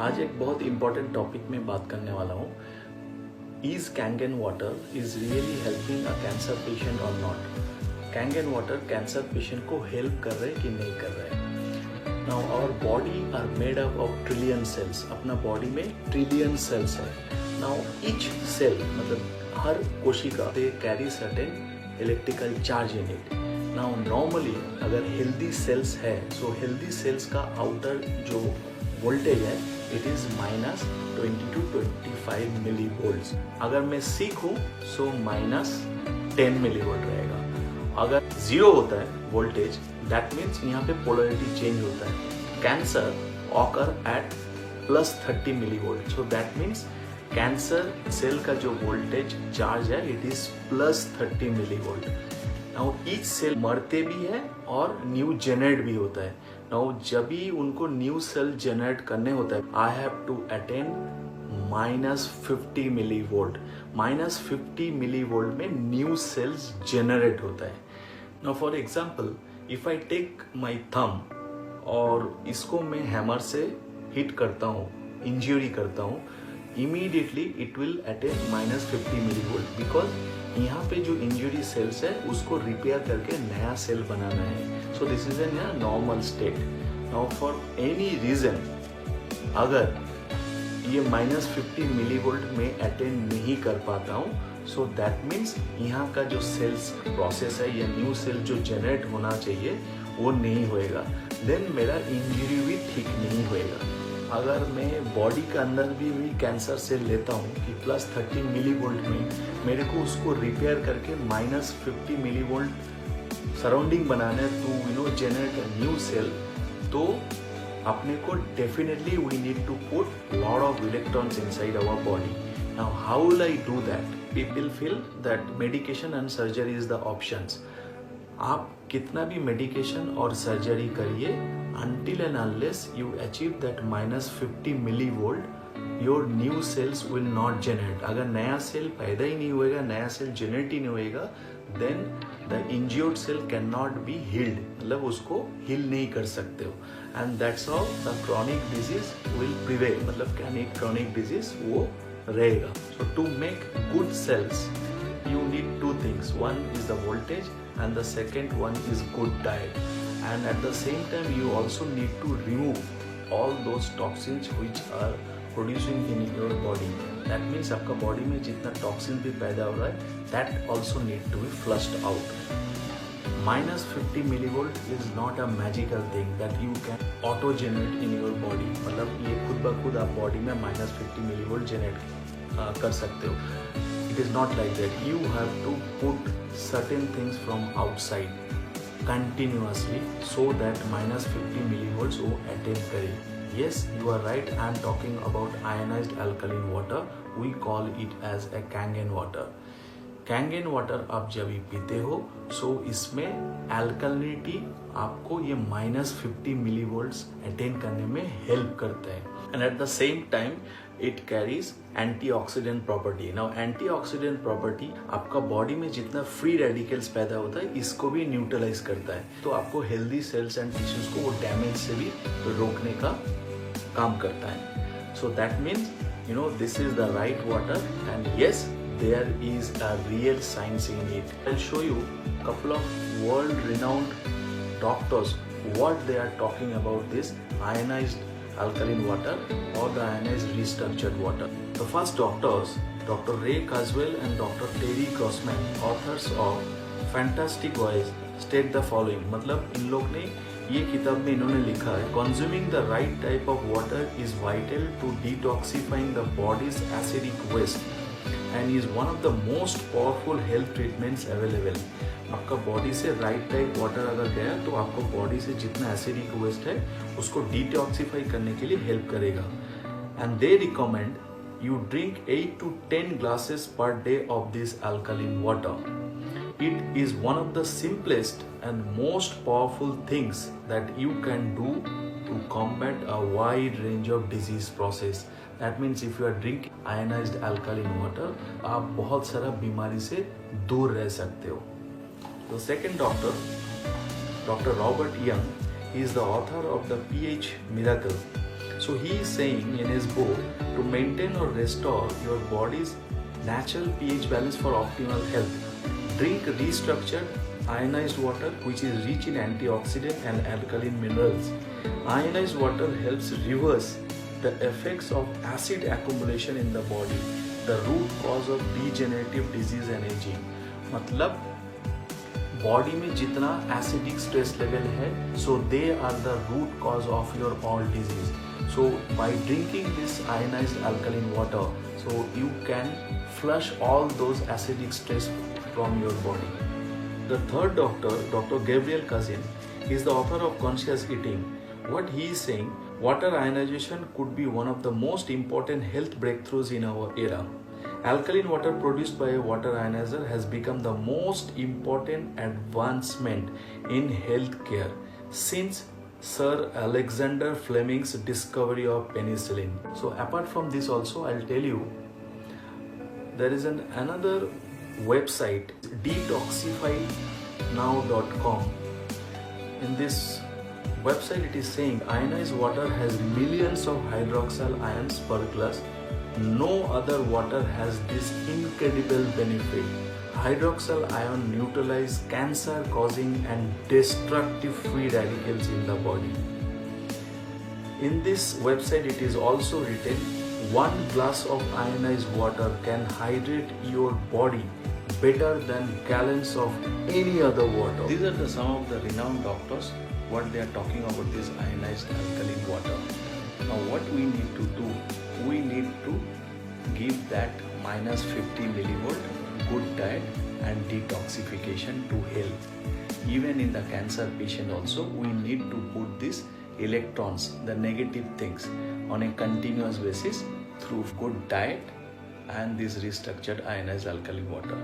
आज एक बहुत इम्पोर्टेंट टॉपिक में बात करने वाला हूँ. Is Kangen water is really helping a cancer patient or not? Kangen water cancer patient को हेल्प कर रहे कि नहीं कर रहे. Now our body are made up of trillion cells. अपना बॉडी में ट्रिलियन सेल्स है. Now each cell मतलब हर कोशिका they carry certain electrical charge in it. Now normally अगर healthy cells है so healthy cells का outer जो वोल्टेज है it is -20 to 25 millivolt. अगर मैं सिक हूँ सो -10 मिली वोल्ट रहेगा. अगर 0 होता है वोल्टेज दैट मीन्स यहाँ पे पोलरिटी चेंज होता है. Cancer occur at +30 millivolt. So that means cancer cell का जो वोल्टेज चार्ज है it is +30 millivolt. Now each cell मरते भी है और न्यू जनरेट भी होता है. नाउ जब भी उनको न्यू सेल जनरेट करने होता है I have to attain -50 millivolt. -50 millivolt में न्यू सेल्स जनरेट होता है. Now for example if I take my thumb और इसको मैं हैमर से हिट करता हूँ, इंजरी करता हूँ, immediately it will attain -50 millivolt because यहाँ पे जो इंजरी सेल्स है उसको रिपेयर करके नया सेल बनाना है. So this is an normal state. Now for any reason अगर ये -50 मिली वोल्ट में अटेंड नहीं कर पाता हूँ सो दैट मीन्स यहाँ का जो सेल्स प्रोसेस है या न्यू सेल जो जनरेट होना चाहिए वो नहीं होएगा. देन मेरा इंजरी भी ठीक नहीं होएगा. अगर मैं बॉडी के अंदर भी कैंसर सेल लेता हूँ कि +30 मिली वोल्ट में मेरे को उसको रिपेयर करके -50 मिली वोल्ट सराउंडिंग बनाना है to generate a new cell, तो अपने को definitely we need to put lot of electrons inside our body. Now how will I do that? People feel that medication and surgery is the options. आप कितना भी medication और surgery करिए until and unless you achieve that -50 millivolt your new cells will not generate. अगर नया cell पैदा ही नहीं होएगा, नया सेल जनरेट ही नहीं होएगा, then the injured cell cannot be healed. मतलब उसको heal नहीं कर सकते हो. And that's how the chronic disease will prevail. मतलब chronic disease वो रहेगा. So to make good cells you need two things. One is the voltage and the second one is good diet. And at the same time you also need to remove all those toxins which are producing in your body. That means आपका body में जितना toxin भी पैदा हो रहा है that also need to be flushed out. -50 millivolt is not a magical thing that you can auto generate in your body. मतलब ये खुद ब खुद आप बॉडी में -50 millivolt जनरेट कर सकते हो. It is not like that. You have to put certain things from outside continuously so that -50 millivolts वो attain करे. Yes, you are right. I am talking about ionized alkaline water. We call it as a Kangen water. Kangen water आप जब भी पीते हो so इसमें alkalinity आपको ये -50 millivolts attain करने में help करता है. And at the same time it carries antioxidant property. Now antioxidant property आपका बॉडी में जितना फ्री रेडिकल्स पैदा होता है इसको भी न्यूट्रलाइज करता है, तो आपको हेल्दी सेल्स एंड टिश्यूज को वो डैमेज से भी रोकने का काम करता है. So that means this is the right water and yes there is a real science in it. I will show you couple of world renowned doctors what they are talking about this ionized alkaline water or the ionized restructured water. The first doctors, Dr. Ray Kurzweil and Dr. Terry Grossman, authors of Fantastic Voyage, state the following. मतलब इन लोग ने ये किताब में इन्होंने लिखा है consuming the right type of water is vital to detoxifying the body's acidic waste and is one of the most powerful health treatments available. आपका बॉडी से राइट टाइप वाटर अगर गया तो आपको बॉडी से जितना एसिडिक वेस्ट है उसको डिटॉक्सिफाई करने के लिए हेल्प करेगा. And they recommend you drink 8 to 10 glasses per day of this alkaline water. It is one of the simplest and most powerful things that you can do to combat a wide range of disease process. That means if you are drinking ionized alkaline water, आप बहुत सारा बीमारी से दूर रह सकते हो. The second doctor, Dr. Robert Young, he is the author of the pH Miracle. So he is saying in his book to maintain or restore your body's natural pH balance for optimal health. Drink restructured ionized water which is rich in antioxidant and alkaline minerals. Ionized water helps reverse the effects of acid accumulation in the body, the root cause of degenerative disease and aging. मतलब body में जितना acidic stress level है, so they are the root cause of your all disease. So by drinking this ionized alkaline water, so you can flush all those acidic stress from your body. The third doctor, Dr. Gabriel Kazin, is the author of Conscious Eating. What he is saying, water ionization could be one of the most important health breakthroughs in our era. Alkaline water produced by a water ionizer has become the most important advancement in healthcare since Sir Alexander Fleming's discovery of penicillin. So apart from this also, I'll tell you, there is another website, detoxifynow.com. In this website it is saying ionized water has millions of hydroxyl ions per glass. No other water has this incredible benefit. Hydroxyl ion neutralize cancer causing and destructive free radicals in the body. In this website it is also written 1 glass of ionized water can hydrate your body better than gallons of any other water. These are some of the renowned doctors what they are talking about this ionized alkaline water. Now what we need to do, we need to give that minus 50 millivolt good diet and detoxification to health. Even in the cancer patient also, we need to put these electrons, the negative things, on a continuous basis through good diet and this restructured ionized alkaline water.